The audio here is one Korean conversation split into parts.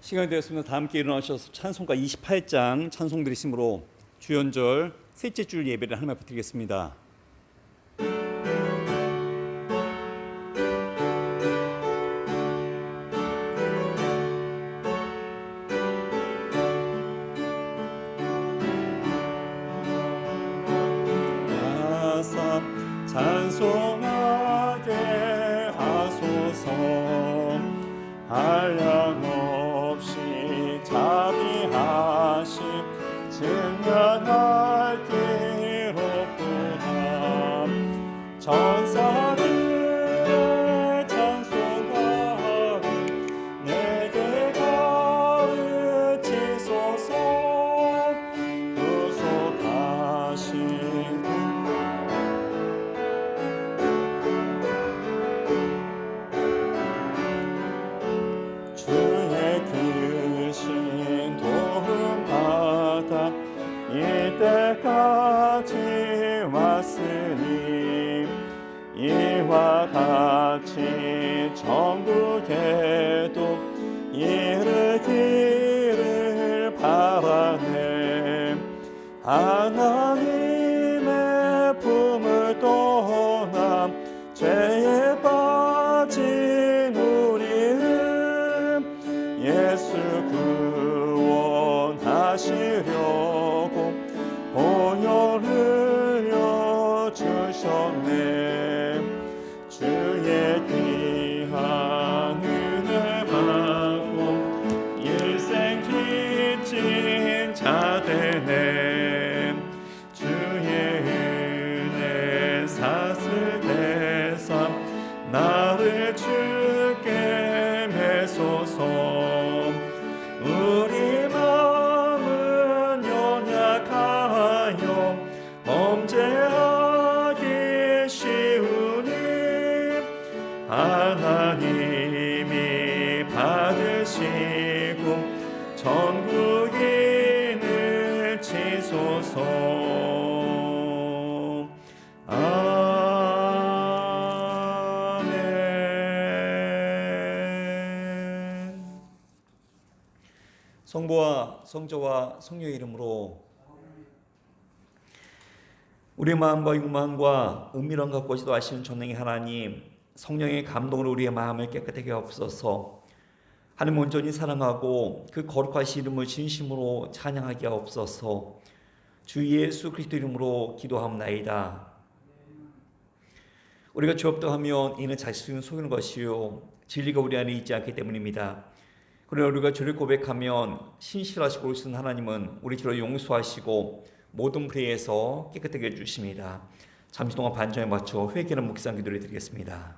시간이 되었습니다. 다 함께 일어나셔서 찬송가 28장 찬송 드리심으로 주연절 셋째 줄 예배를 하나님 앞에 드리겠습니다. 찬송하게 하소서. 한량없이 자비하심 증언할 기록도다. 천사들의 찬송가를 내게 가르치소서. 구속하신 이때까지 왔으니 이와 같이 천국에도 이르기를 바라네. 하나님의 품을 떠나 죄에 빠진 우리를 예수 구원하시려고 보혈 흘려 주셨네. 주의 귀한 은혜 받고 일생 빚진 자 되네. 주의 은혜 사슬대사 나를 주께 매소서. 우리 마음은 연약하여 범죄하기 쉬우니 하나님이 받으시고 천국인을 치소서. 성부와 성자와 성령의 이름으로. 우리의 마음과 육망과 은밀한 것까지도 아시는 전능의 하나님, 성령의 감동으로 우리의 마음을 깨끗하게 하옵소서. 하나님 온전히 사랑하고 그 거룩하신 이름을 진심으로 찬양하게 하옵소서. 주 예수 그리스도 이름으로 기도하옵나이다. 우리가 죄 없다 하면 이는 자신을 속이는 것이요 진리가 우리 안에 있지 않기 때문입니다. 그러나 우리가 죄를 고백하면 신실하시고 옳으신 하나님은 우리 죄를 용서하시고 모든 불의에서 깨끗하게 해주십니다. 잠시 동안 반전에 맞춰 회개하는 묵상 기도를 드리겠습니다.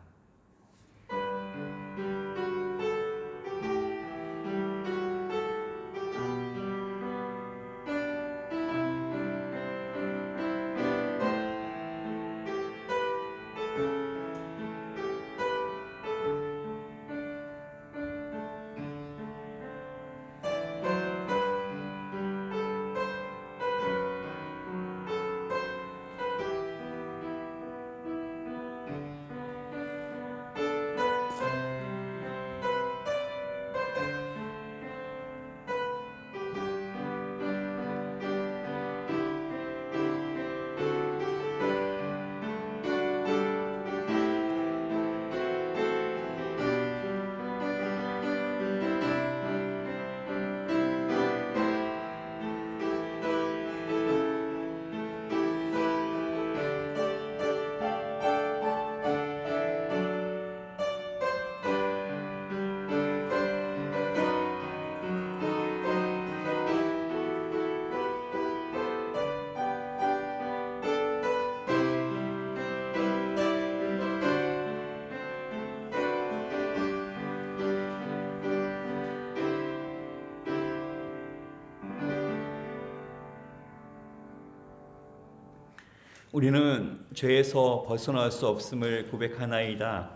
우리는 죄에서 벗어날 수 없음을 고백하나이다.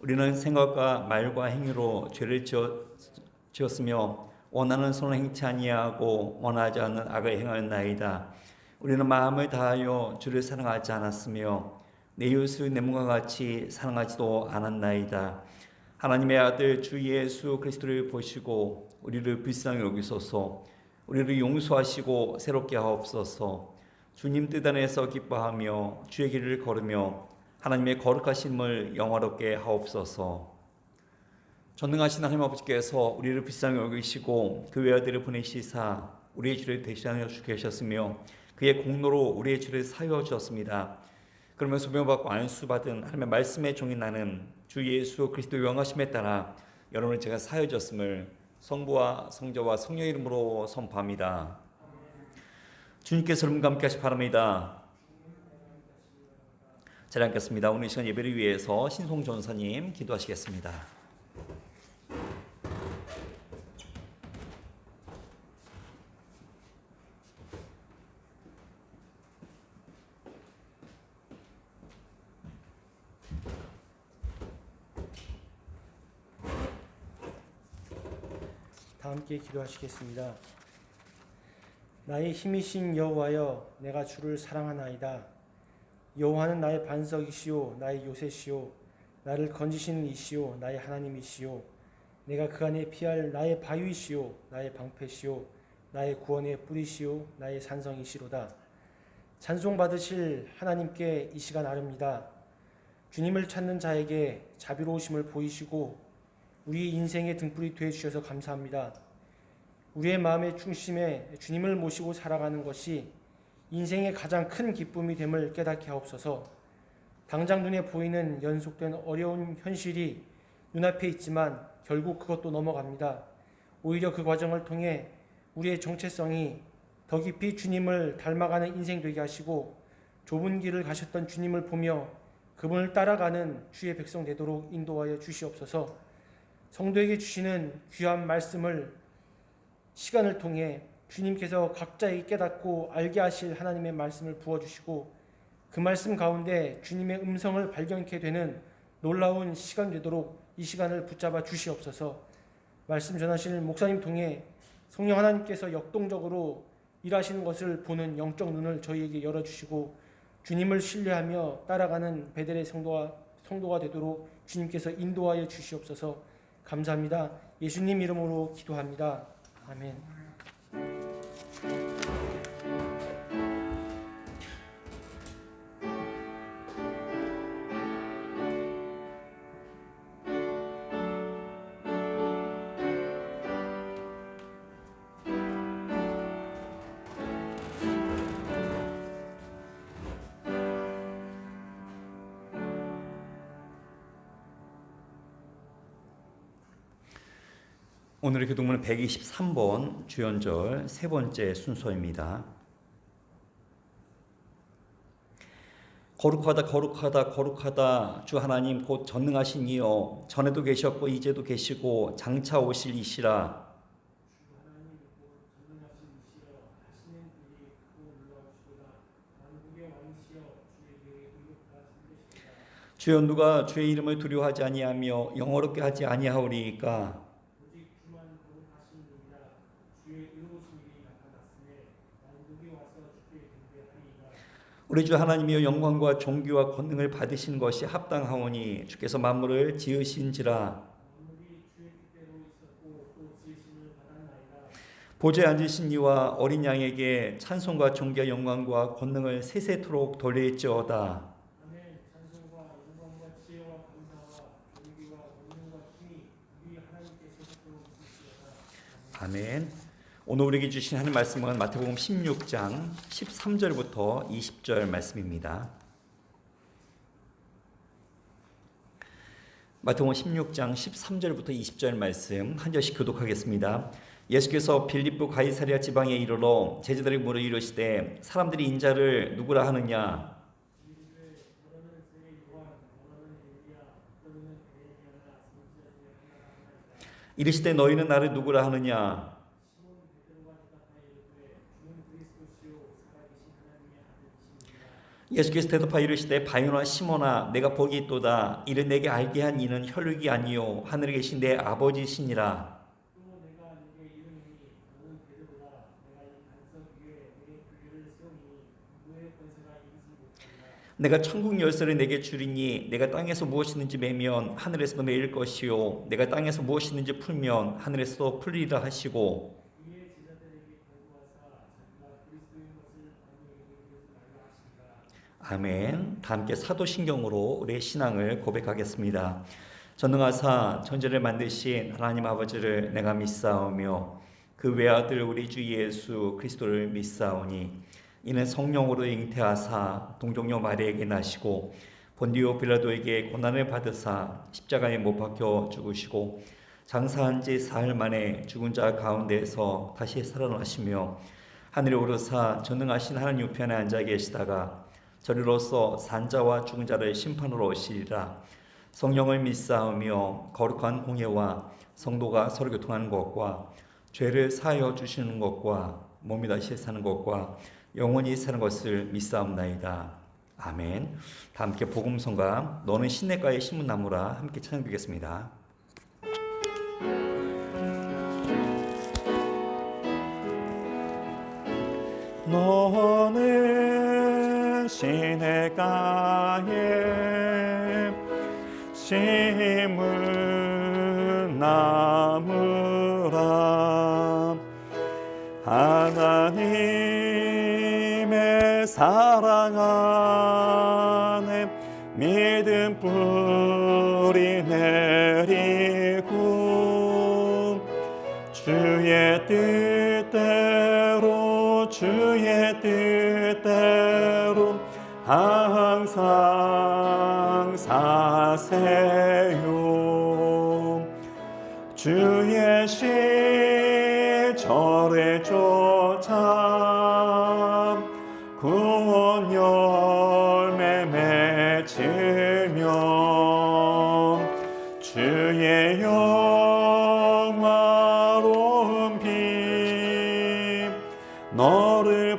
우리는 생각과 말과 행위로 죄를 지었으며 원하는 선을 행치 아니하고 원하지 않는 악을 행하였나이다. 우리는 마음을 다하여 주를 사랑하지 않았으며 내 이웃을 내 몸과 같이 사랑하지도 않았나이다. 하나님의 아들 주 예수 그리스도를 보시고 우리를 불쌍히 여기소서. 우리를 용서하시고 새롭게 하옵소서. 주님 뜻 안에서 기뻐하며 주의 길을 걸으며 하나님의 거룩하심을 영화롭게 하옵소서. 전능하신 하나님 아버지께서 우리를 불쌍히 여기시고 그 외아들을 보내시사 우리의 죄를 대신하여 주셨으며 그의 공로로 우리의 죄를 사하여 주었습니다. 그러면 소명받고 안수받은 하나님의 말씀의 종인 나는 주 예수 그리스도의 영하심에 따라 여러분을 제가 사하여 주었음을 성부와 성자와 성령의 이름으로 선포합니다. 주님께서 여러분과 함께 하시기 바랍니다. 잘 앉겠습니다. 오늘 시간 예배를 위해서 신송 전사님 기도하시겠습니다. 다 함께 기도하시겠습니다. 나의 힘이신 여호와여, 내가 주를 사랑하나이다. 여호와는 나의 반석이시오, 나의 요새시오, 나를 건지시는 이시오, 나의 하나님이시오. 내가 그 안에 피할 나의 바위시오, 나의 방패시오, 나의 구원의 뿌리시오, 나의 산성이시로다. 찬송 받으실 하나님께 이 시간 아릅니다. 주님을 찾는 자에게 자비로우심을 보이시고 우리 인생의 등불이 되어 주셔서 감사합니다. 우리의 마음의 중심에 주님을 모시고 살아가는 것이 인생의 가장 큰 기쁨이 됨을 깨닫게 하옵소서. 당장 눈에 보이는 연속된 어려운 현실이 눈앞에 있지만 결국 그것도 넘어갑니다. 오히려 그 과정을 통해 우리의 정체성이 더 깊이 주님을 닮아가는 인생 되게 하시고 좁은 길을 가셨던 주님을 보며 그분을 따라가는 주의 백성 되도록 인도하여 주시옵소서. 성도에게 주시는 귀한 말씀을 시간을 통해 주님께서 각자에게 깨닫고 알게 하실 하나님의 말씀을 부어주시고 그 말씀 가운데 주님의 음성을 발견케 되는 놀라운 시간 되도록 이 시간을 붙잡아 주시옵소서. 말씀 전하실 목사님 통해 성령 하나님께서 역동적으로 일하시는 것을 보는 영적 눈을 저희에게 열어주시고 주님을 신뢰하며 따라가는 베델의 성도가 되도록 주님께서 인도하여 주시옵소서. 감사합니다. 예수님 이름으로 기도합니다. 아멘. 오늘의 교독문은 123번 주연절 세 번째 순서입니다. 거룩하다 거룩하다 거룩하다 주 하나님 곧 전능하신 이여, 전에도 계셨고 이제도 계시고 장차 오실 이시라. 주여, 누가 주의 이름을 두려워하지 아니하며 영어롭게 하지 아니하오리이까. 우리 주 하나님이여, 영광과 존귀와 권능을 받으신 것이 합당하오니 주께서 만물을 지으신지라. 보좌에 앉으신 이와 어린 양에게 찬송과 존귀와 영광과 권능을 세세토록 돌릴지어다. 아멘. 오늘 우리에게 주신 하나님 말씀은 마태복음 16장 13절부터 20절 말씀입니다. 마태복음 16장 13절부터 20절 말씀 한 절씩 교독하겠습니다. 예수께서 빌립보 가이사랴 지방에 이르러 제자들에게 물어 이르시되 사람들이 인자를 누구라 하느냐? 이르시되 너희는 나를 누구라 하느냐? 예수께서 대답하여 이르시되 바요나 시몬아, 내가 복이 있도다. 이를 내게 알게 한 이는 혈육이 아니요 하늘에 계신 내 아버지시니라. 내가 천국 열쇠를 내게 주리니 내가 땅에서 무엇이든지 매면 하늘에서도 매일 것이요 내가 땅에서 무엇이든지 풀면 하늘에서도 풀리리라 하시고 아멘. 다 함께 사도신경으로 우리의 신앙을 고백하겠습니다. 전능하사 천지를 만드신 하나님 아버지를 내가 믿사오며 그 외아들 우리 주 예수 그리스도를 믿사오니 이는 성령으로 잉태하사 동정녀 마리아에게 나시고 본디오 빌라도에게 고난을 받으사 십자가에 못 박혀 죽으시고 장사한 지 사흘 만에 죽은 자 가운데에서 다시 살아나시며 하늘에 오르사 전능하신 하나님 우편에 앉아 계시다가 저리로서 산자와 죽은 자를 심판으로 오시리라. 성령을 믿사오며 거룩한 공예와 성도가 서로 교통하는 것과 죄를 사하여 주시는 것과 몸이 다시 사는 것과 영원히 사는 것을 믿사옵나이다. 아멘. 다 함께 복음성가 너는 시냇가의 신문나무라 함께 찬양드리겠습니다. 너는 시냇가에 심은 나무라. 하나님의 사랑 안에 믿음 뿌리 내리고 주의 뜻대로 주의 뜻대로 항상 사세요. 주의 시절에 쫓아 구원 열매 맺으며 주의 영화로운 빛 너를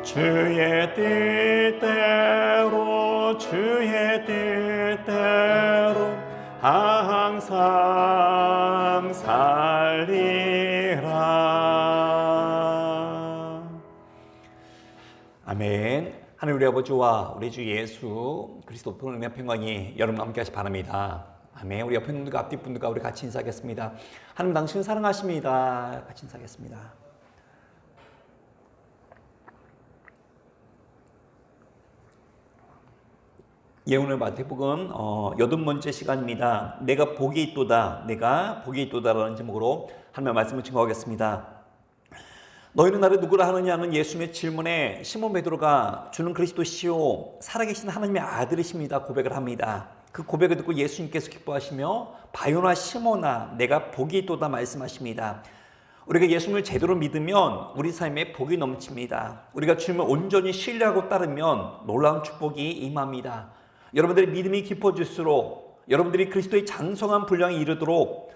주의 뜻대로 주의 뜻대로 항상 살리라. 아멘. 하나님 우리 아버지와 우리 주 예수 그리스도 복음의 평강이 여러분 함께 하시 바랍니다. 아멘. 우리 옆에 분들과 앞뒤 분들과 우리 같이 인사하겠습니다. 하나님 당신을 사랑하십니다. 같이 인사하겠습니다. 예, 오늘 마태복음 8번째 시간입니다. 내가 복이 있도다, 내가 복이 있도다라는 제목으로 하나님의 말씀을 증거하겠습니다. 너희는 나를 누구라 하느냐는 예수님의 질문에 시몬 베드로가 주는 그리스도시요 살아계신 하나님의 아들이십니다 고백을 합니다. 그 고백을 듣고 예수님께서 기뻐하시며 바요나 시몬아 내가 복이 있도다 말씀하십니다. 우리가 예수님을 제대로 믿으면 우리 삶에 복이 넘칩니다. 우리가 주님을 온전히 신뢰하고 따르면 놀라운 축복이 임합니다. 여러분들의 믿음이 깊어질수록 여러분들이 그리스도의 장성한 분량에 이르도록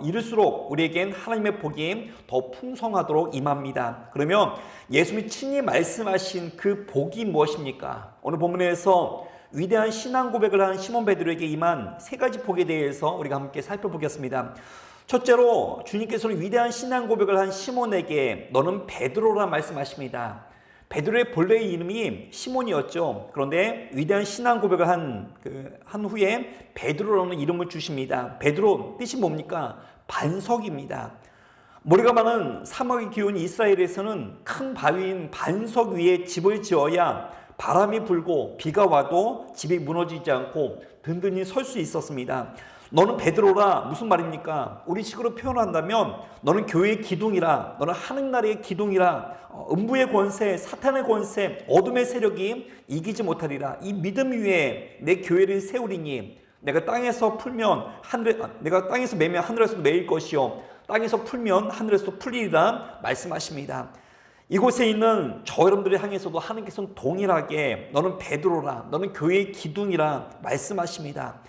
이를수록 우리에겐 하나님의 복이 더 풍성하도록 임합니다. 그러면 예수님이 친히 말씀하신 그 복이 무엇입니까? 오늘 본문에서 위대한 신앙 고백을 한 시몬 베드로에게 임한 세 가지 복에 대해서 우리가 함께 살펴보겠습니다. 첫째로 주님께서는 위대한 신앙 고백을 한 시몬에게 너는 베드로라 말씀하십니다. 베드로의 본래의 이름이 시몬이었죠. 그런데 위대한 신앙 고백을 한 후에 베드로라는 이름을 주십니다. 베드로 뜻이 뭡니까? 반석입니다. 모래가 많은 사막의 기온 이스라엘에서는 큰 바위인 반석 위에 집을 지어야 바람이 불고 비가 와도 집이 무너지지 않고 든든히 설 수 있었습니다. 너는 베드로라 무슨 말입니까? 우리식으로 표현한다면 너는 교회의 기둥이라, 너는 하늘나라의 기둥이라, 음부의 권세, 사탄의 권세, 어둠의 세력이 이기지 못하리라. 이 믿음 위에 내 교회를 세우리니 내가 땅에서 매면 하늘에서도 매일 것이요 땅에서 풀면 하늘에서도 풀리리라 말씀하십니다. 이곳에 있는 저 여러분들을 향해서도 하나님께서는 동일하게 너는 베드로라, 너는 교회의 기둥이라 말씀하십니다.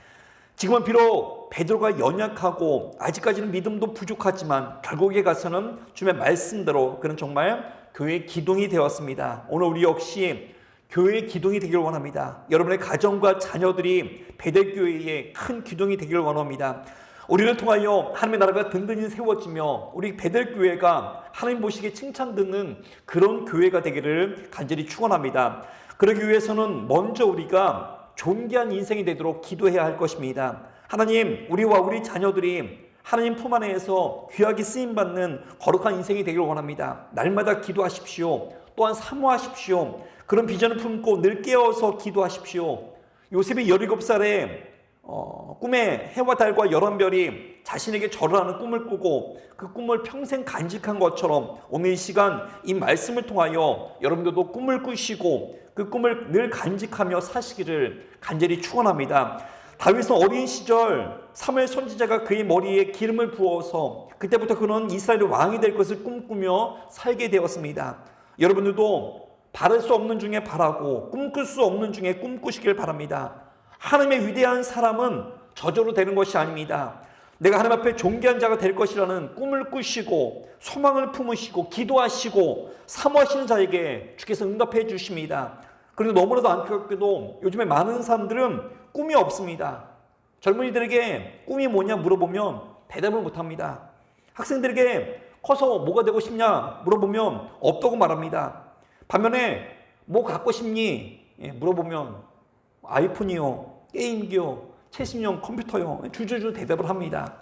지금은 비록 베드로가 연약하고 아직까지는 믿음도 부족하지만 결국에 가서는 주님의 말씀대로 그는 정말 교회의 기둥이 되었습니다. 오늘 우리 역시 교회의 기둥이 되기를 원합니다. 여러분의 가정과 자녀들이 베델교회의 큰 기둥이 되기를 원합니다. 우리를 통하여 하나님의 나라가 든든히 세워지며 우리 베델교회가 하나님 보시기에 칭찬듣는 그런 교회가 되기를 간절히 축원합니다. 그러기 위해서는 먼저 우리가 존귀한 인생이 되도록 기도해야 할 것입니다. 하나님, 우리와 우리 자녀들이 하나님 품 안에서 귀하게 쓰임받는 거룩한 인생이 되기를 원합니다. 날마다 기도하십시오. 또한 사모하십시오. 그런 비전을 품고 늘 깨어서 기도하십시오. 요셉이 17살에 꿈에 해와 달과 열한 별이 자신에게 절을 하는 꿈을 꾸고 그 꿈을 평생 간직한 것처럼 오늘 이 시간 이 말씀을 통하여 여러분들도 꿈을 꾸시고 그 꿈을 늘 간직하며 사시기를 간절히 축원합니다. 다윗은 어린 시절 사무엘 선지자가 그의 머리에 기름을 부어서 그때부터 그는 이스라엘의 왕이 될 것을 꿈꾸며 살게 되었습니다. 여러분들도 바랄 수 없는 중에 바라고 꿈꿀 수 없는 중에 꿈꾸시길 바랍니다. 하나님의 위대한 사람은 저절로 되는 것이 아닙니다. 내가 하나님 앞에 존귀한 자가 될 것이라는 꿈을 꾸시고 소망을 품으시고 기도하시고 사모하시는 자에게 주께서 응답해 주십니다. 그런데 너무나도 안타깝게도 요즘에 많은 사람들은 꿈이 없습니다. 젊은이들에게 꿈이 뭐냐 물어보면 대답을 못합니다. 학생들에게 커서 뭐가 되고 싶냐 물어보면 없다고 말합니다. 반면에 뭐 갖고 싶니 물어보면 아이폰이요, 게임기요, 최신형 컴퓨터요, 주저주 대답을 합니다.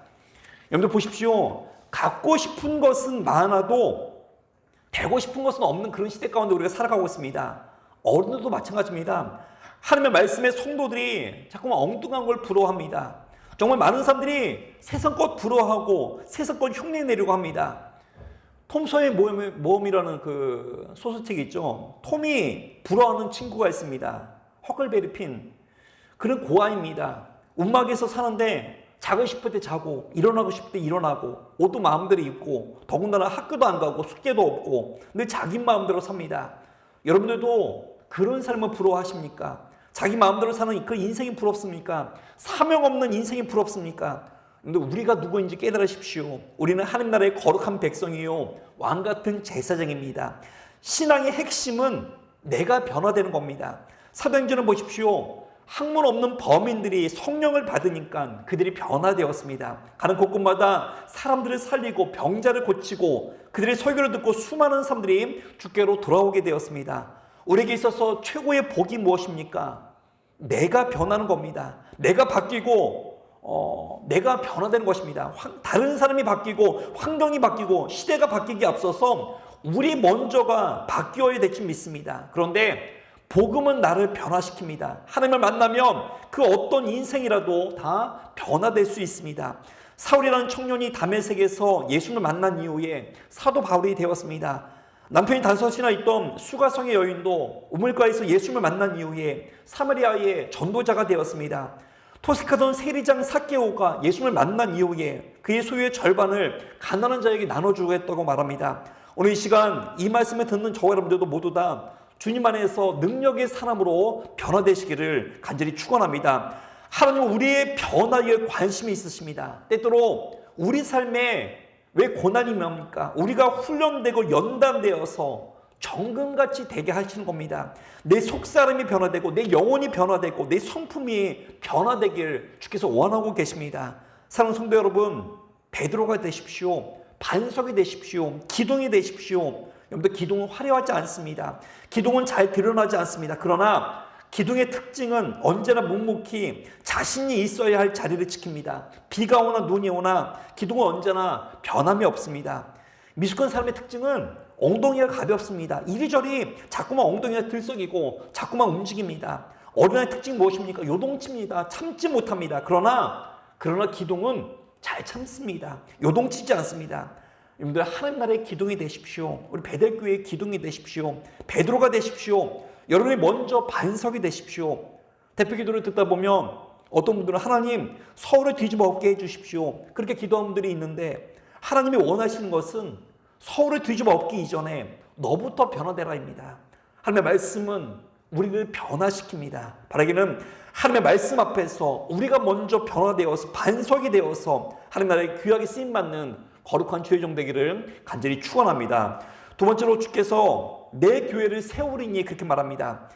여러분들 보십시오. 갖고 싶은 것은 많아도 되고 싶은 것은 없는 그런 시대 가운데 우리가 살아가고 있습니다. 어른들도 마찬가지입니다. 하나님의 말씀에 성도들이 자꾸만 엉뚱한 걸 부러워합니다. 정말 많은 사람들이 세상껏 부러워하고 세상껏 흉내내려고 합니다. 톰 소의 모험이라는 그 소설책이 있죠. 톰이 부러워하는 친구가 있습니다. 허클베리 핀. 그는 고아입니다. 움막에서 사는데 자고 싶을 때 자고 일어나고 싶을 때 일어나고 옷도 마음대로 입고 더군다나 학교도 안 가고 숙제도 없고 늘 자기 마음대로 삽니다. 여러분들도 그런 삶을 부러워하십니까? 자기 마음대로 사는 그 인생이 부럽습니까? 사명 없는 인생이 부럽습니까? 근데 우리가 누구인지 깨달으십시오. 우리는 하나님 나라의 거룩한 백성이요 왕 같은 제사장입니다. 신앙의 핵심은 내가 변화되는 겁니다. 사도행전을 보십시오. 학문 없는 범인들이 성령을 받으니까 그들이 변화되었습니다. 가는 곳곳마다 사람들을 살리고 병자를 고치고 그들의 설교를 듣고 수많은 사람들이 주께로 돌아오게 되었습니다. 우리에게 있어서 최고의 복이 무엇입니까? 내가 변하는 겁니다. 내가 바뀌고 내가 변화되는 것입니다. 다른 사람이 바뀌고 환경이 바뀌고 시대가 바뀌기에 앞서서 우리 먼저가 바뀌어야 될 줄 믿습니다. 그런데 복음은 나를 변화시킵니다. 하나님을 만나면 그 어떤 인생이라도 다 변화될 수 있습니다. 사울이라는 청년이 다메섹에서 예수를 만난 이후에 사도 바울이 되었습니다. 남편이 단서시나 있던 수가성의 여인도 우물가에서 예수를 만난 이후에 사마리아의 전도자가 되었습니다. 토색하던 세리장 삭개오가 예수를 만난 이후에 그의 소유의 절반을 가난한 자에게 나눠주겠다고 말합니다. 오늘 이 시간 이 말씀을 듣는 저와 여러분들도 모두 다 주님 안에서 능력의 사람으로 변화되시기를 간절히 축원합니다. 하나님은 우리의 변화에 관심이 있으십니다. 때때로 우리 삶에 왜 고난이 뭡니까? 우리가 훈련되고 연단되어서 정금같이 되게 하시는 겁니다. 내 속사람이 변화되고 내 영혼이 변화되고 내 성품이 변화되길 주께서 원하고 계십니다. 사랑하는 성도 여러분, 베드로가 되십시오. 반석이 되십시오. 기둥이 되십시오. 여러분들 기둥은 화려하지 않습니다. 기둥은 잘 드러나지 않습니다. 그러나 기둥의 특징은 언제나 묵묵히 자신이 있어야 할 자리를 지킵니다. 비가 오나 눈이 오나 기둥은 언제나 변함이 없습니다. 미숙한 사람의 특징은 엉덩이가 가볍습니다. 이리저리 자꾸만 엉덩이가 들썩이고 자꾸만 움직입니다. 어린아이의 특징이 무엇입니까? 요동칩니다. 참지 못합니다. 그러나 기둥은 잘 참습니다. 요동치지 않습니다. 여러분들 하나님 나라의 기둥이 되십시오. 우리 베델교회의 기둥이 되십시오. 베드로가 되십시오. 여러분이 먼저 반석이 되십시오. 대표 기도를 듣다 보면 어떤 분들은 하나님 서울을 뒤집어 엎게 해주십시오. 그렇게 기도하는 분들이 있는데 하나님이 원하시는 것은 서울을 뒤집어 엎기 이전에 너부터 변화되라입니다. 하나님의 말씀은 우리를 변화시킵니다. 바라기는 하나님의 말씀 앞에서 우리가 먼저 변화되어서 반석이 되어서 하나님 나라의 귀하게 쓰임받는 거룩한 주의 종 되기를 간절히 축원합니다. 두 번째로 주께서 내 교회를 세우리니 그렇게 말합니다.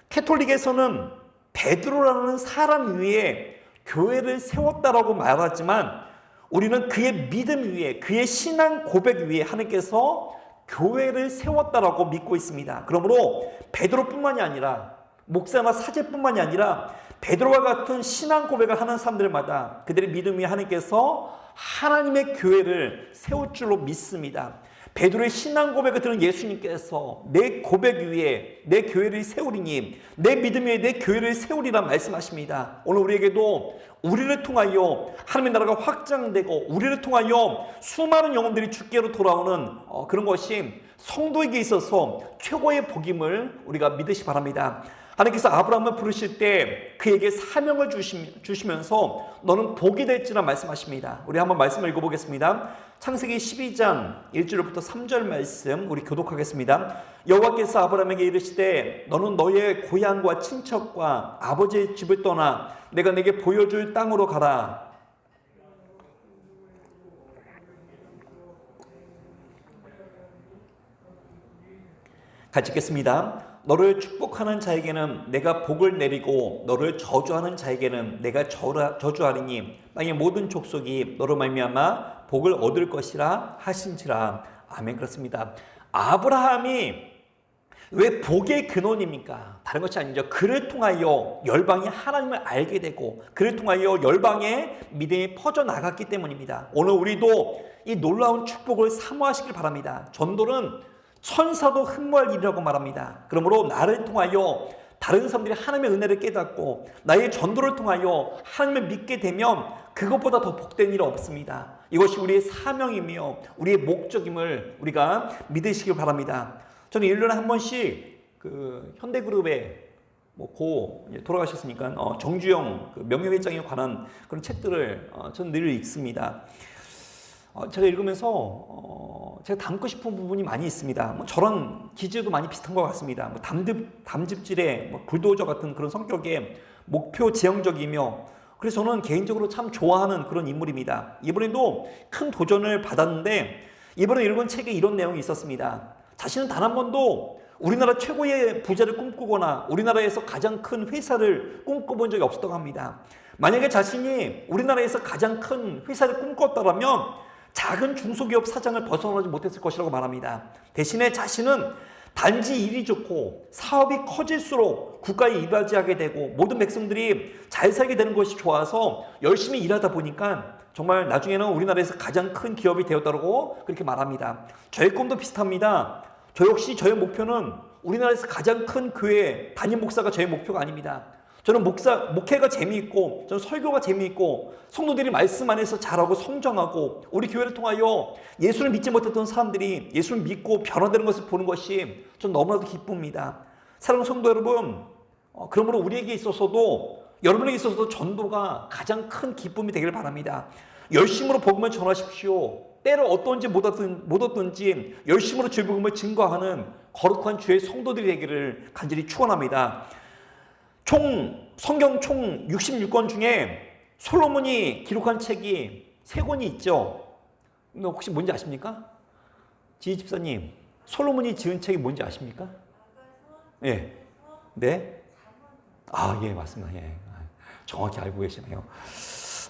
캐톨릭에서는 베드로라는 사람 위에 교회를 세웠다라고 말하지만 우리는 그의 믿음 위에, 그의 신앙 고백 위에 하나님께서 교회를 세웠다라고 믿고 있습니다. 그러므로 베드로뿐만이 아니라 목사나 사제뿐만이 아니라 베드로와 같은 신앙 고백을 하는 사람들마다 그들의 믿음 위에 하나님께서 하나님의 교회를 세울 줄로 믿습니다. 베드로의 신앙 고백을 들은 예수님께서 내 고백 위에 내 교회를 세우리니 내 믿음 위에 내 교회를 세우리라 말씀하십니다. 오늘 우리에게도 우리를 통하여 하나님의 나라가 확장되고 우리를 통하여 수많은 영혼들이 주께로 돌아오는 그런 것이 성도에게 있어서 최고의 복임을 우리가 믿으시 바랍니다. 하나님께서 아브라함을 부르실 때 그에게 사명을 주시면서 너는 복이 될지라 말씀하십니다. 우리 한번 말씀을 읽어보겠습니다. 창세기 12장 1절부터 3절 말씀 우리 교독하겠습니다. 여호와께서 아브라함에게 이르시되 너는 너의 고향과 친척과 아버지의 집을 떠나 내가 내게 보여줄 땅으로 가라. 같이 읽겠습니다. 너를 축복하는 자에게는 내가 복을 내리고 너를 저주하는 자에게는 내가 저주하리니 땅의 모든 족속이 너로 말미암아 복을 얻을 것이라 하신지라. 아멘. 그렇습니다. 아브라함이 왜 복의 근원입니까? 다른 것이 아니죠. 그를 통하여 열방이 하나님을 알게 되고 그를 통하여 열방의 믿음이 퍼져나갔기 때문입니다. 오늘 우리도 이 놀라운 축복을 사모하시길 바랍니다. 전도는 천사도 흠모할 일이라고 말합니다. 그러므로 나를 통하여 다른 사람들이 하나님의 은혜를 깨닫고 나의 전도를 통하여 하나님을 믿게 되면 그것보다 더 복된 일은 없습니다. 이것이 우리의 사명이며 우리의 목적임을 우리가 믿으시길 바랍니다. 저는 1년에 한 번씩 그 현대그룹의 돌아가셨으니까 정주영 그 명예회장에 관한 그런 책들을 저는 늘 읽습니다. 제가 읽으면서 제가 담고 싶은 부분이 많이 있습니다. 저랑 기질도 많이 비슷한 것 같습니다. 담즙질의 불도저 같은 그런 성격의 목표 지향적이며 그래서 저는 개인적으로 참 좋아하는 그런 인물입니다. 이번에도 큰 도전을 받았는데 이번에 읽은 책에 이런 내용이 있었습니다. 자신은 단 한 번도 우리나라 최고의 부자를 꿈꾸거나 우리나라에서 가장 큰 회사를 꿈꿔본 적이 없었다고 합니다. 만약에 자신이 우리나라에서 가장 큰 회사를 꿈꿨다면 작은 중소기업 사장을 벗어나지 못했을 것이라고 말합니다. 대신에 자신은 단지 일이 좋고 사업이 커질수록 국가에 이바지하게 되고 모든 백성들이 잘 살게 되는 것이 좋아서 열심히 일하다 보니까 정말 나중에는 우리나라에서 가장 큰 기업이 되었다고 그렇게 말합니다. 저의 꿈도 비슷합니다. 저 역시 저의 목표는 우리나라에서 가장 큰 교회 담임 목사가 저의 목표가 아닙니다. 저는 목회가 재미있고 저는 설교가 재미있고 성도들이 말씀 안에서 잘하고 성장하고 우리 교회를 통하여 예수를 믿지 못했던 사람들이 예수를 믿고 변화되는 것을 보는 것이 전 너무나도 기쁩니다. 사랑하는 성도 여러분, 그러므로 우리에게 있어서도 여러분에게 있어서도 전도가 가장 큰 기쁨이 되길 바랍니다. 열심으로 복음을 전하십시오. 때를 어떤지 못 얻든지 열심으로 주의 복음을 증거하는 거룩한 주의 성도들이 되기를 간절히 축원합니다. 성경 총 66권 중에 솔로몬이 기록한 책이 3권이 있죠. 혹시 뭔지 아십니까? 지희 집사님, 솔로몬이 지은 책이 뭔지 아십니까? 예. 네? 예, 맞습니다. 예. 정확히 알고 계시네요.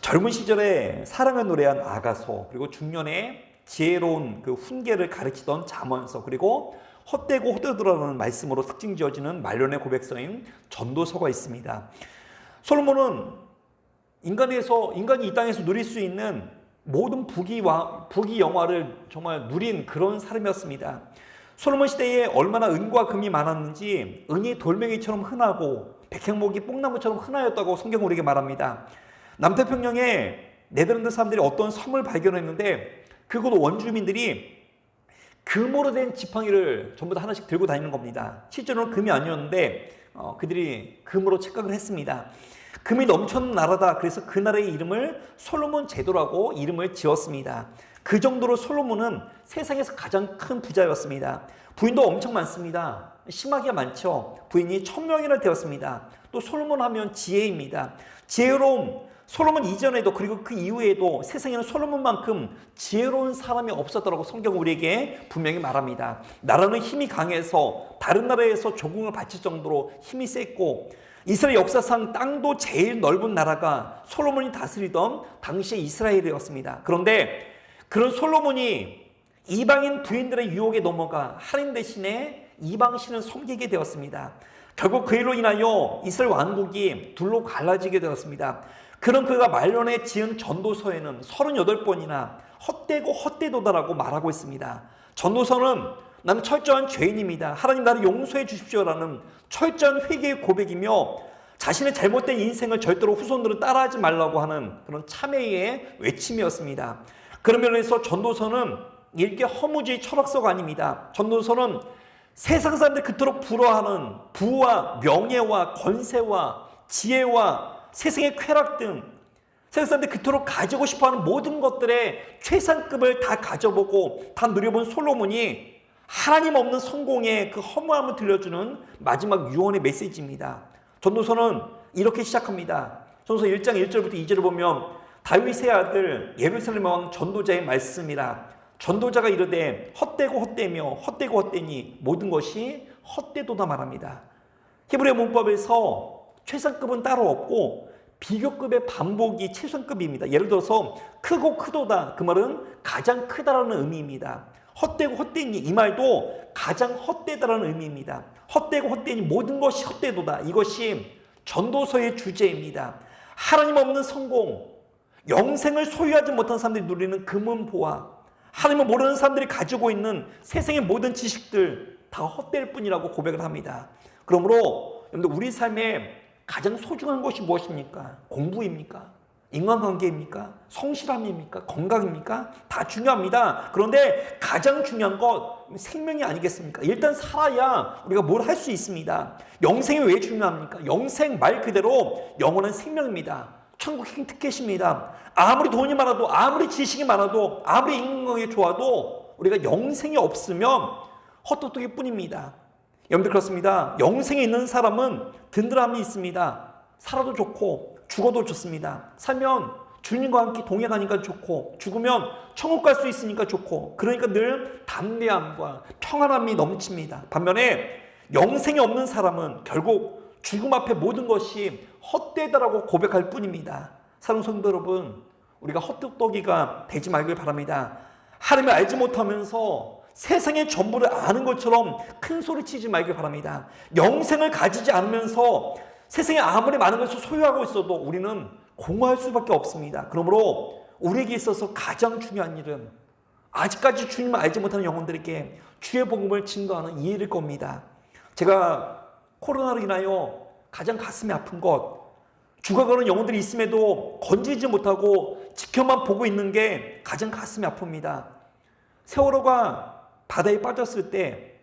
젊은 시절에 사랑을 노래한 아가서, 그리고 중년에 지혜로운 그 훈계를 가르치던 잠언서, 그리고 헛되고 헛되더라는 말씀으로 특징 지어지는 말년의 고백서인 전도서가 있습니다. 솔로몬은 인간이 이 땅에서 누릴 수 있는 모든 부귀 영화를 정말 누린 그런 사람이었습니다. 솔로몬 시대에 얼마나 은과 금이 많았는지 은이 돌멩이처럼 흔하고 백향목이 뽕나무처럼 흔하였다고 성경은 우리에게 말합니다. 남태평양에 네덜란드 사람들이 어떤 섬을 발견했는데 그곳 원주민들이 금으로 된 지팡이를 전부 다 하나씩 들고 다니는 겁니다. 실제로는 금이 아니었는데 그들이 금으로 착각을 했습니다. 금이 넘쳐난 나라다. 그래서 그 나라의 이름을 솔로몬 제도라고 이름을 지었습니다. 그 정도로 솔로몬은 세상에서 가장 큰 부자였습니다. 부인도 엄청 많습니다. 심하게 많죠. 부인이 1000명이나 되었습니다. 또 솔로몬 하면 지혜입니다. 지혜로움, 솔로몬 이전에도 그리고 그 이후에도 세상에는 솔로몬만큼 지혜로운 사람이 없었다고 성경은 우리에게 분명히 말합니다. 나라는 힘이 강해서 다른 나라에서 조공을 바칠 정도로 힘이 셌고 이스라엘 역사상 땅도 제일 넓은 나라가 솔로몬이 다스리던 당시의 이스라엘이었습니다. 그런데 그런 솔로몬이 이방인 부인들의 유혹에 넘어가 하나님 대신에 이방신을 섬기게 되었습니다. 결국 그 일로 인하여 이스라엘 왕국이 둘로 갈라지게 되었습니다. 그런 그가 말년에 지은 전도서에는 38번이나 헛되고 헛되도다라고 말하고 있습니다. 전도서는 나는 철저한 죄인입니다, 하나님 나를 용서해 주십시오라는 철저한 회개의 고백이며 자신의 잘못된 인생을 절대로 후손들은 따라하지 말라고 하는 그런 참회의 외침이었습니다. 그런 면에서 전도서는 읽기 허무주의 철학서가 아닙니다. 전도서는 세상 사람들이 그토록 부러워하는 부와 명예와 권세와 지혜와 세상의 쾌락 등 세상 사람들이 그토록 가지고 싶어하는 모든 것들의 최상급을 다 가져보고 다 누려본 솔로몬이 하나님 없는 성공의 그 허무함을 들려주는 마지막 유언의 메시지입니다. 전도서는 이렇게 시작합니다. 전도서 1장 1절부터 2절을 보면 다윗의 아들 예루살렘 왕 전도자의 말씀이라. 전도자가 이르되 헛되고 헛되며 헛되고 헛되니 모든 것이 헛되도다 말합니다. 히브리 문법에서 최상급은 따로 없고 비교급의 반복이 최상급입니다. 예를 들어서 크고 크도다, 그 말은 가장 크다라는 의미입니다. 헛되고 헛되니, 이 말도 가장 헛되다라는 의미입니다. 헛되고 헛되니 모든 것이 헛되도다, 이것이 전도서의 주제입니다. 하나님 없는 성공, 영생을 소유하지 못한 사람들이 누리는 금은보화, 하나님을 모르는 사람들이 가지고 있는 세상의 모든 지식들 다 헛될 뿐이라고 고백을 합니다. 그러므로 여러분들, 우리 삶에 가장 소중한 것이 무엇입니까? 공부입니까? 인간관계입니까? 성실함입니까? 건강입니까? 다 중요합니다. 그런데 가장 중요한 것 생명이 아니겠습니까? 일단 살아야 우리가 뭘 할 수 있습니다. 영생이 왜 중요합니까? 영생 말 그대로 영원한 생명입니다. 천국 티켓입니다. 아무리 돈이 많아도, 아무리 지식이 많아도, 아무리 인간관계 좋아도 우리가 영생이 없으면 헛도둑일 뿐입니다. 여러분들, 그렇습니다. 영생에 있는 사람은 든든함이 있습니다. 살아도 좋고 죽어도 좋습니다. 살면 주님과 함께 동행하니까 좋고, 죽으면 천국 갈 수 있으니까 좋고, 그러니까 늘 담대함과 평안함이 넘칩니다. 반면에 영생이 없는 사람은 결국 죽음 앞에 모든 것이 헛되다라고 고백할 뿐입니다. 사랑하는 성도 여러분, 우리가 헛똑똑이가 되지 말길 바랍니다. 하나님을 알지 못하면서 세상의 전부를 아는 것처럼 큰 소리 치지 말길 바랍니다. 영생을 가지지 않으면서 세상에 아무리 많은 것을 소유하고 있어도 우리는 공허할 수밖에 없습니다. 그러므로 우리에게 있어서 가장 중요한 일은 아직까지 주님을 알지 못하는 영혼들에게 주의 복음을 증거하는 이 일일 겁니다. 제가 코로나로 인하여 가장 가슴이 아픈 것, 죽어가는 영혼들이 있음에도 건지지 못하고 지켜만 보고 있는 게 가장 가슴이 아픕니다. 세월호가 바다에 빠졌을 때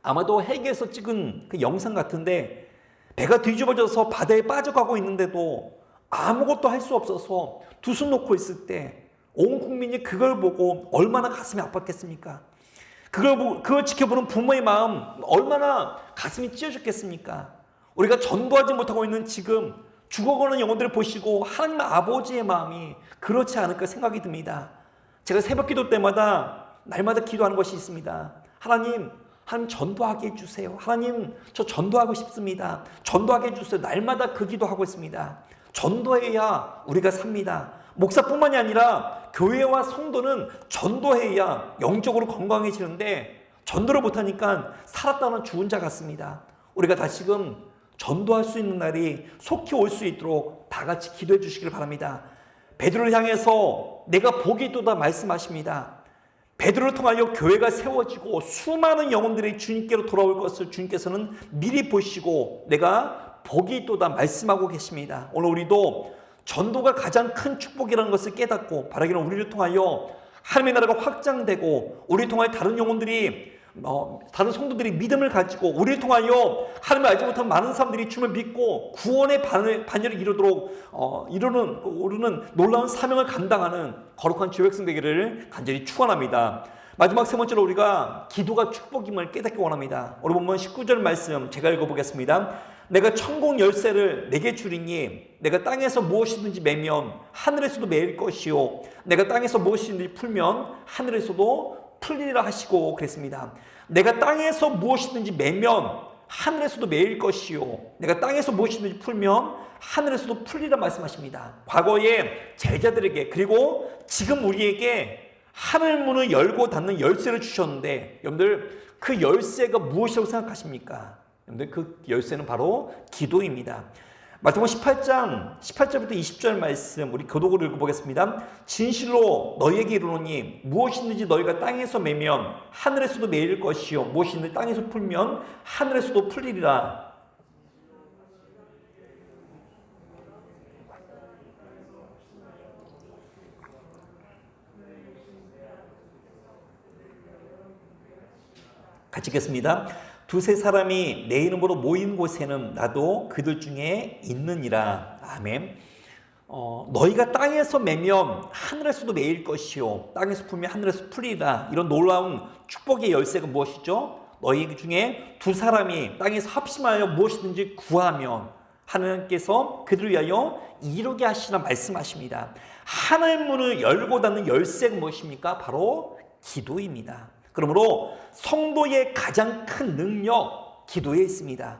아마도 헬기에서 찍은 그 영상 같은데, 배가 뒤집어져서 바다에 빠져가고 있는데도 아무것도 할 수 없어서 두 손 놓고 있을 때 온 국민이 그걸 보고 얼마나 가슴이 아팠겠습니까? 그걸 지켜보는 부모의 마음 얼마나 가슴이 찢어졌겠습니까? 우리가 전도하지 못하고 있는 지금 죽어가는 영혼들을 보시고 하나님 아버지의 마음이 그렇지 않을까 생각이 듭니다. 제가 새벽 기도 때마다 날마다 기도하는 것이 있습니다. 하나님 전도하게 해주세요. 하나님, 저 전도하고 싶습니다. 전도하게 해주세요. 날마다 그 기도하고 있습니다. 전도해야 우리가 삽니다. 목사뿐만이 아니라 교회와 성도는 전도해야 영적으로 건강해지는데, 전도를 못하니까 살았다는 죽은 자 같습니다. 우리가 다시금 전도할 수 있는 날이 속히 올 수 있도록 다 같이 기도해 주시길 바랍니다. 베드로를 향해서 내가 복이 있도다 말씀하십니다. 베드로를 통하여 교회가 세워지고 수많은 영혼들이 주님께로 돌아올 것을 주님께서는 미리 보시고 내가 복이 있도다 말씀하고 계십니다. 오늘 우리도 전도가 가장 큰 축복이라는 것을 깨닫고, 바라기는 우리를 통하여 하나님의 나라가 확장되고, 우리를 통하여 다른 영혼들이 다른 성도들이 믿음을 가지고, 우리를 통하여 하나님을 알지 못한 많은 사람들이 주님을 믿고 구원의 반열을 이루는 놀라운 사명을 감당하는 거룩한 주의 백성 되기를 간절히 축원합니다. 마지막 세 번째로 우리가 기도가 축복임을 깨닫기 원합니다. 오늘 본문 19절 말씀 제가 읽어보겠습니다. 내가 천국 열쇠를 내게 주리니 내가 땅에서 무엇이든지 매면 하늘에서도 매일 것이요 내가 땅에서 무엇이든지 풀면 하늘에서도 풀리리라 하시고 그랬습니다. 내가 땅에서 무엇이든지 매면 하늘에서도 매일 것이요 내가 땅에서 무엇이든지 풀면 하늘에서도 풀리라 말씀하십니다. 과거에 제자들에게 그리고 지금 우리에게 하늘 문을 열고 닫는 열쇠를 주셨는데 여러분들 그 열쇠가 무엇이라고 생각하십니까? 여러분들 그 열쇠는 바로 기도입니다. 마태복음 18절부터 20절 말씀 우리 교독으로 읽어보겠습니다. 진실로 너희에게 이르노니 무엇이든지 너희가 땅에서 매면 하늘에서도 매일 것이요 무엇이든지 땅에서 풀면 하늘에서도 풀리리라. 같이 읽겠습니다. 두세 사람이 내 이름으로 모인 곳에는 나도 그들 중에 있느니라. 아멘. 너희가 땅에서 매면 하늘에서도 매일 것이요 땅에서 풀면 하늘에서 풀리라. 이런 놀라운 축복의 열쇠가 무엇이죠? 너희 중에 두 사람이 땅에서 합심하여 무엇이든지 구하면 하나님께서 그들을 위하여 이루게 하시라 말씀하십니다. 하늘 문을 열고 닫는 열쇠가 무엇입니까? 바로 기도입니다. 그러므로 성도의 가장 큰 능력 기도에 있습니다.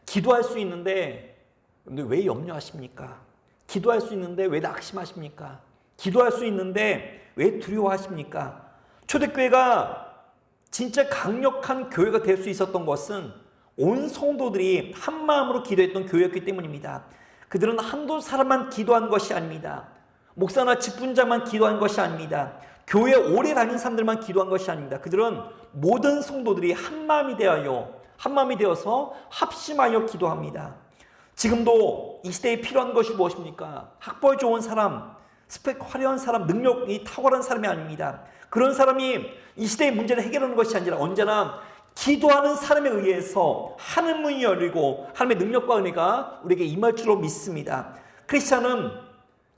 기도할 수 있는데 왜 염려하십니까? 기도할 수 있는데 왜 낙심하십니까? 기도할 수 있는데 왜 두려워하십니까? 초대교회가 진짜 강력한 교회가 될 수 있었던 것은 온 성도들이 한 마음으로 기도했던 교회였기 때문입니다. 그들은 한두 사람만 기도한 것이 아닙니다. 목사나 직분자만 기도한 것이 아닙니다. 교회 오래 다닌 사람들만 기도한 것이 아닙니다. 그들은 모든 성도들이 한 마음이 되어서 합심하여 기도합니다. 지금도 이 시대에 필요한 것이 무엇입니까? 학벌 좋은 사람, 스펙 화려한 사람, 능력이 탁월한 사람이 아닙니다. 그런 사람이 이 시대의 문제를 해결하는 것이 아니라 언제나 기도하는 사람에 의해서 하늘 문이 열리고 하나님의 능력과 은혜가 우리에게 임할 줄로 믿습니다. 크리스찬은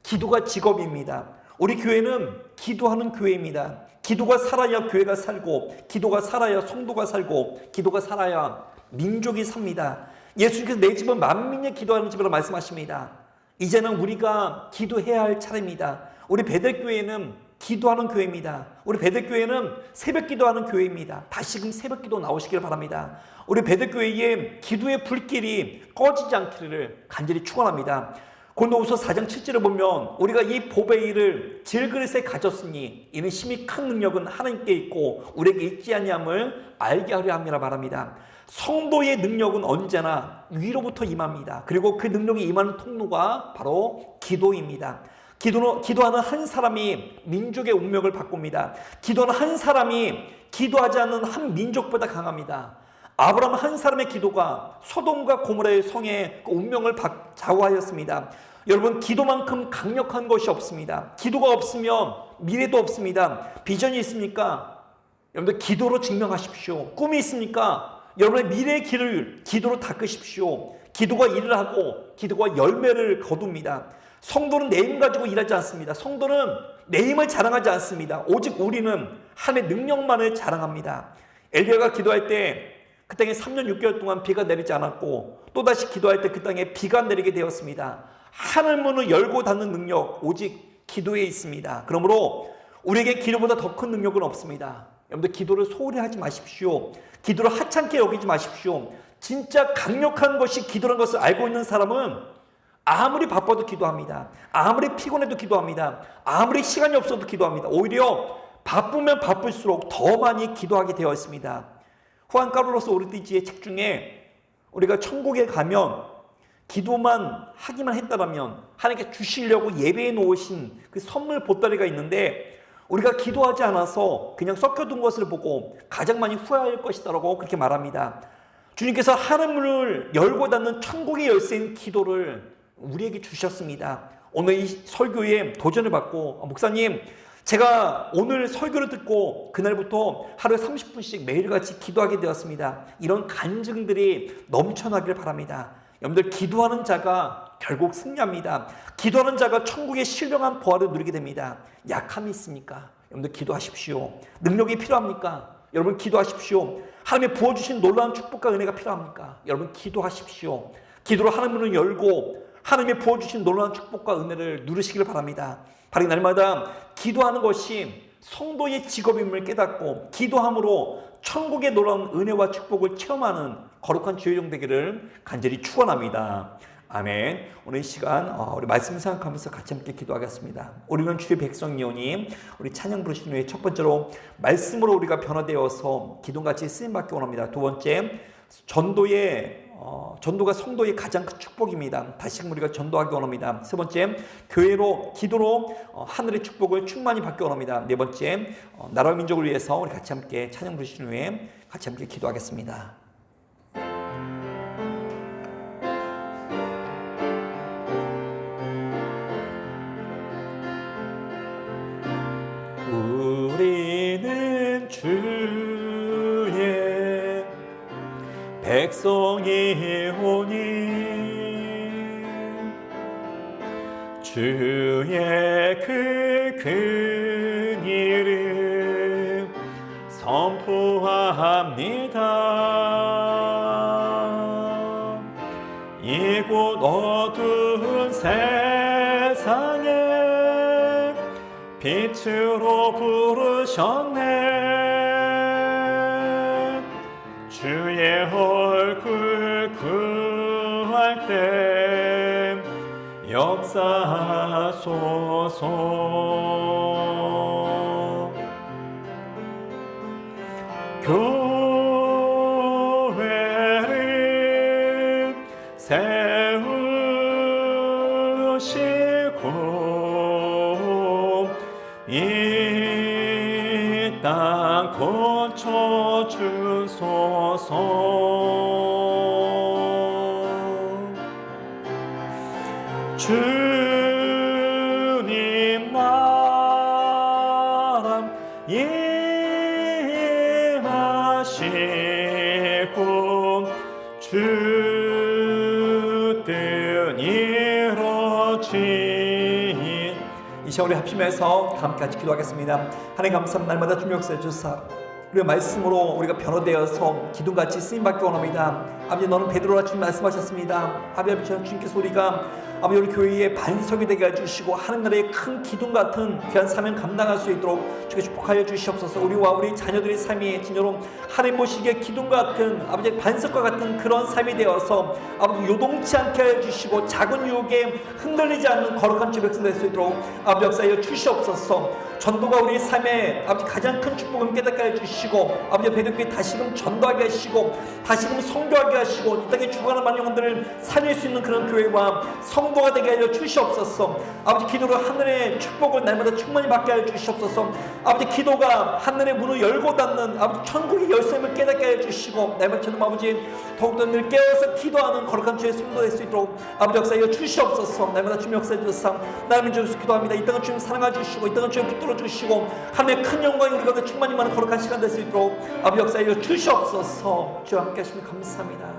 기도가 직업입니다. 우리 교회는 기도하는 교회입니다. 기도가 살아야 교회가 살고 기도가 살아야 성도가 살고 기도가 살아야 민족이 삽니다. 예수님께서 내 집은 만민이 기도하는 집이라고 말씀하십니다. 이제는 우리가 기도해야 할 차례입니다. 우리 베들교회는 기도하는 교회입니다. 우리 베들교회는 새벽 기도하는 교회입니다. 다시금 새벽 기도 나오시길 바랍니다. 우리 베들교회의 기도의 불길이 꺼지지 않기를 간절히 축원합니다. 고린도후서 4장 7절을 보면 우리가 이 보배의 일을 질그릇에 가졌으니 이는 심히 큰 능력은 하나님께 있고 우리에게 있지 아니함을 알게 하려 함이라 말합니다. 성도의 능력은 언제나 위로부터 임합니다. 그리고 그 능력이 임하는 통로가 바로 기도입니다. 기도하는 한 사람이 민족의 운명을 바꿉니다. 기도하는 한 사람이 기도하지 않는 한 민족보다 강합니다. 아브라함 한 사람의 기도가 소돔과 고모라의 성의 운명을 좌우하였습니다. 여러분, 기도만큼 강력한 것이 없습니다. 기도가 없으면 미래도 없습니다. 비전이 있습니까? 여러분들 기도로 증명하십시오. 꿈이 있습니까? 여러분의 미래의 길을 기도로 닦으십시오. 기도가 일을 하고 기도가 열매를 거둡니다. 성도는 내 힘 가지고 일하지 않습니다. 성도는 내 힘을 자랑하지 않습니다. 오직 우리는 하나님의 능력만을 자랑합니다. 엘리야가 기도할 때 그 땅에 3년 6개월 동안 비가 내리지 않았고 또다시 기도할 때 그 땅에 비가 내리게 되었습니다. 하늘문을 열고 닫는 능력 오직 기도에 있습니다. 그러므로 우리에게 기도보다 더 큰 능력은 없습니다. 여러분들 기도를 소홀히 하지 마십시오. 기도를 하찮게 여기지 마십시오. 진짜 강력한 것이 기도라는 것을 알고 있는 사람은 아무리 바빠도 기도합니다. 아무리 피곤해도 기도합니다. 아무리 시간이 없어도 기도합니다. 오히려 바쁘면 바쁠수록 더 많이 기도하게 되어 있습니다. 후안 카를로스 오르티지의 책 중에 우리가 천국에 가면 기도만 하기만 했다면 하나님께 주시려고 예배해 놓으신 그 선물 보따리가 있는데 우리가 기도하지 않아서 그냥 섞여둔 것을 보고 가장 많이 후회할 것이다라고 그렇게 말합니다. 주님께서 하늘문을 열고 닫는 천국의 열쇠인 기도를 우리에게 주셨습니다. 오늘 이 설교에 도전을 받고 목사님, 제가 오늘 설교를 듣고 그날부터 하루에 30분씩 매일같이 기도하게 되었습니다. 이런 간증들이 넘쳐나길 바랍니다. 여러분들, 기도하는 자가 결국 승리합니다. 기도하는 자가 천국의 신령한 보화를 누리게 됩니다. 약함이 있습니까? 여러분들 기도하십시오. 능력이 필요합니까? 여러분 기도하십시오. 하나님의 부어주신 놀라운 축복과 은혜가 필요합니까? 여러분 기도하십시오. 기도로 하나님을 열고 하나님의 부어주신 놀라운 축복과 은혜를 누리시길 바랍니다. 바로 날마다 기도하는 것이 성도의 직업임을 깨닫고 기도함으로 천국의 놀라운 은혜와 축복을 체험하는 거룩한 주의종 되기를 간절히 축원합니다. 아멘. 오늘 이 시간 우리 말씀 생각하면서 같이 함께 기도하겠습니다. 우리는 주의 백성이오니 우리 찬양 부르신 후에 첫 번째로 말씀으로 우리가 변화되어서 기도같이 쓰임받기 원합니다. 두 번째, 전도가 성도의 가장 큰 축복입니다. 다시금 우리가 전도하기 원합니다. 세 번째, 교회로 기도로 하늘의 축복을 충만히 받기 원합니다. 네 번째, 나라와 민족을 위해서 우리 같이 함께 찬양 부르신 후에 같이 함께 기도하겠습니다. 우리는 주의 백성이오니 주의 그 큰 이름 선포합니다. 이곳 어두운 세상에 빛으로 부르셨네. 주의 얼굴 구할 때 역사하소서. 교회를 세우시고 이 땅 고쳐주소서. 주님 나라 임하시고 주 뜻 이루어지. 이 시간 우리 합심해서 다 함께 같이 기도하겠습니다. 하나님 감사합니다. 날마다 주님 역사해 주사 우리의 말씀으로 우리가 변화되어서 기둥같이 쓰임받기 원합니다. 아버지, 너는 베드로라 주님 말씀하셨습니다. 아버지, 주님께서 우리가 아버지 우리 교회의 반석이 되게 해주시고 하늘나라의 큰 기둥 같은 귀한 사명 감당할 수 있도록 주께 축복하여 주시옵소서. 우리와 우리 자녀들의 삶이 진정으로 하나님 보시기에 기둥 같은 아버지 반석과 같은 그런 삶이 되어서 아버지 요동치 않게 하여 주시고 작은 유혹에 흔들리지 않는 거룩한 주 백성 될 수 있도록 아버지 역사하여 주시옵소서. 전도가 우리 삶의 아버지 가장 큰 축복을 깨닫게 해 주시고 아버지 베드로께 다시금 전도하게 하시고 다시금 성교하게 하시고 이 땅에 죽어가는 많은 영혼들을 살릴 수 있는 그런 교회와 성도가 되게 하여 주시옵소서. 아버지, 기도로 하늘의 축복을 날마다 충만히 받게 하여 주시옵소서. 아버지, 기도가 하늘의 문을 열고 닫는 아버지 천국의 열쇠임을 깨닫게 하여 주시고 날마다처럼 아버지 더욱더 늘 깨어서 기도하는 거룩한 주의 성도 될 수 있도록 아버지 역사하여 주시옵소서. 날마다 주님 역사해 주셔서 나를 주셔서 기도합니다. 이 땅을 주님 사랑해 주시고 이 땅을 주님 붙들어 주시고 하늘의 큰 영광이 우리 가운데 충만히 많은 거룩한 시간 될 수 있도록 아버지 역사하여 주시옵소서. 주와 함께 하시면 감사합니다.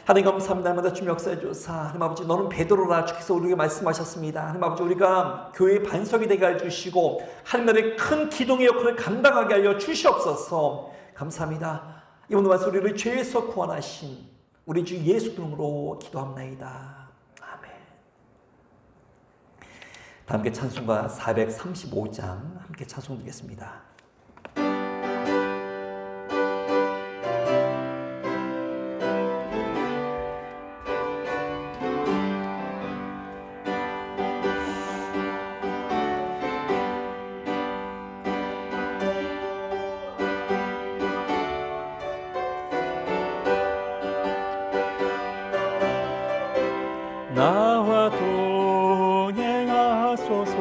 하나님 감사합니다. 날마다 주님 역사해 주사 하나님 아버지, 너는 베드로라 주께서 우리에게 말씀하셨습니다. 하나님 아버지, 우리가 교회의 반석이 되게 해 주시고 하나님의 큰 기둥의 역할을 감당하게 하여 주시옵소서. 감사합니다. 이번 말씀 우리를 죄에서 구원하신 우리 주 예수 이름으로 기도합나이다. 아멘. 다 함께 찬송가 435장 함께 찬송 드리겠습니다. 나와 동행하소서.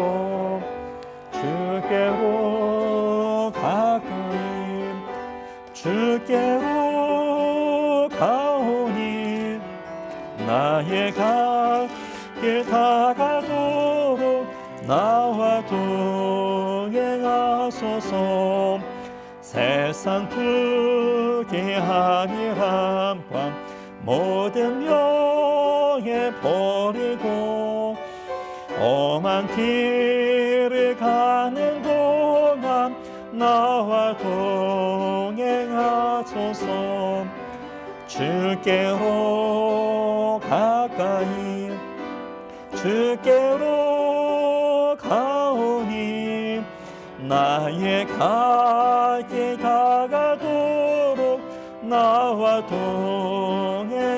주께로 가까이 주께로 가오니 나의 갈 다가도록 나와 동행하소서. 세상 부귀함이란 밤 모든 명예 버리고 험한 길을 가는 동안 나와 동행하소서. 주께로 가까이 주께로 나의 갈 길 다가도록 나와 동행하소서.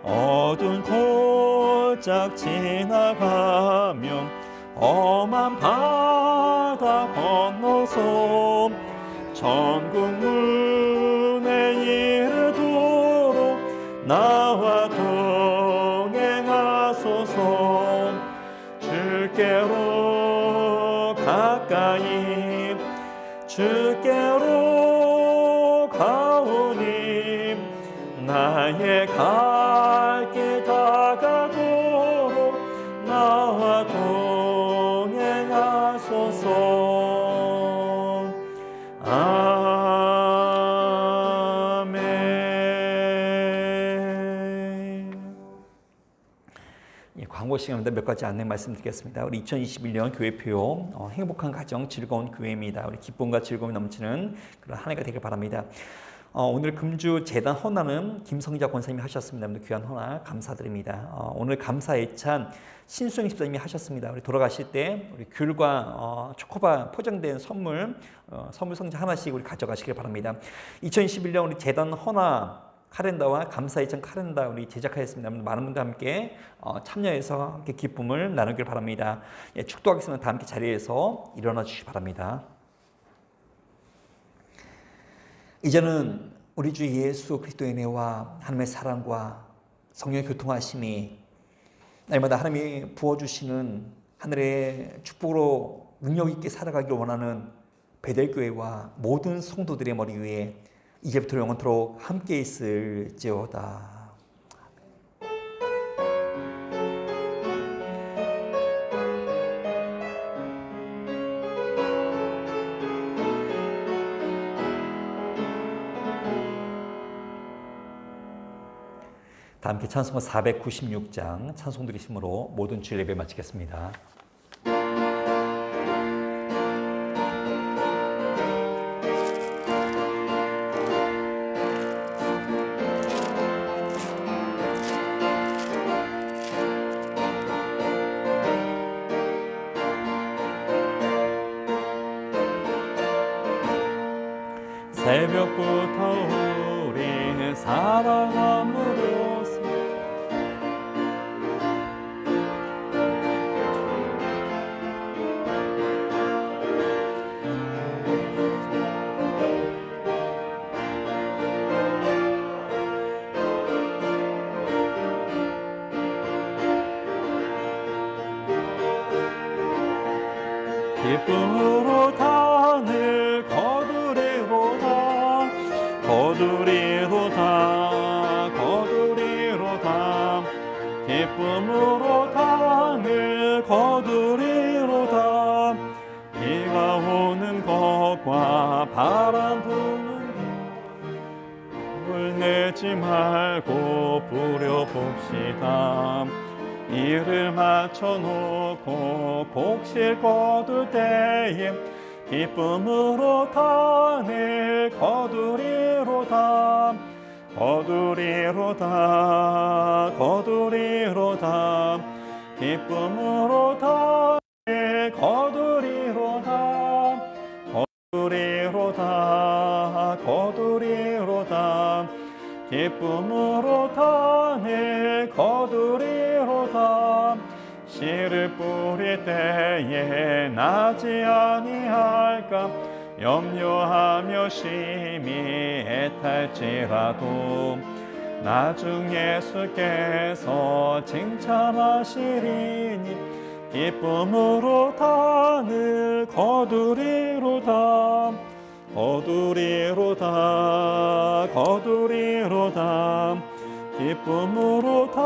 어두운 골짝 지나가며 험한 바다 건너서 천국 문에 이르도록 나와 동행하소서. 주께로 가까이 주께로 가오니 나의 갈 길 다가도록 나와 동행하소서. 아멘. 광고 시간인데 몇 가지 안내 말씀드리겠습니다. 우리 2021년 교회표 행복한 가정 즐거운 교회입니다. 우리 기쁨과 즐거움이 넘치는 그런 한 해가 되길 바랍니다. 오늘 금주 재단 헌화는 김성자 권사님이 하셨습니다. 귀한 헌화 감사드립니다. 오늘 감사 예찬 신수영 집사님이 하셨습니다. 우리 돌아가실 때 우리 귤과 초코바 포장된 선물 상자 하나씩 우리 가져가시길 바랍니다. 2021년 우리 재단 헌화 카렌다와 감사 예찬 카렌다 우리 제작하였습니다. 많은 분과 함께 참여해서 함께 기쁨을 나누길 바랍니다. 축도하겠습니다. 다 함께 자리에서 일어나 주시기 바랍니다. 이제는 우리 주 예수 그리스도의 은혜와 하나님의 사랑과 성령의 교통하심이 날마다 하나님이 부어주시는 하늘의 축복으로 능력 있게 살아가길 원하는 베델교회와 모든 성도들의 머리 위에 이제부터 영원토록 함께 있을지어다. 다 함께 찬송가 496장 찬송 드리심으로 모든 주일 예배 마치겠습니다. 새벽부터 우리 사랑함으로 기쁨으로 단을 거두리로다 거두리로다 거두리로다 기쁨으로 단을 거두리로다 비가 오는 것과 바람 부는 물 내지 말고 부려봅시다. 이를 맞춰놓고 곡실 거둘 때에 기쁨으로 단을 거두리로다 거두리로다 거두리로다 기쁨으로 단을 거두리로다 거두리로다 거두리로다 기쁨으로 단을 거두리로다 씨를 뿌릴 때에 나지 아니할까 염려하며 심히 애탈지라도 나중 예수께서 칭찬하시리니 기쁨으로 단을 거두리로다 거두리로다 거두리로다 기쁨으로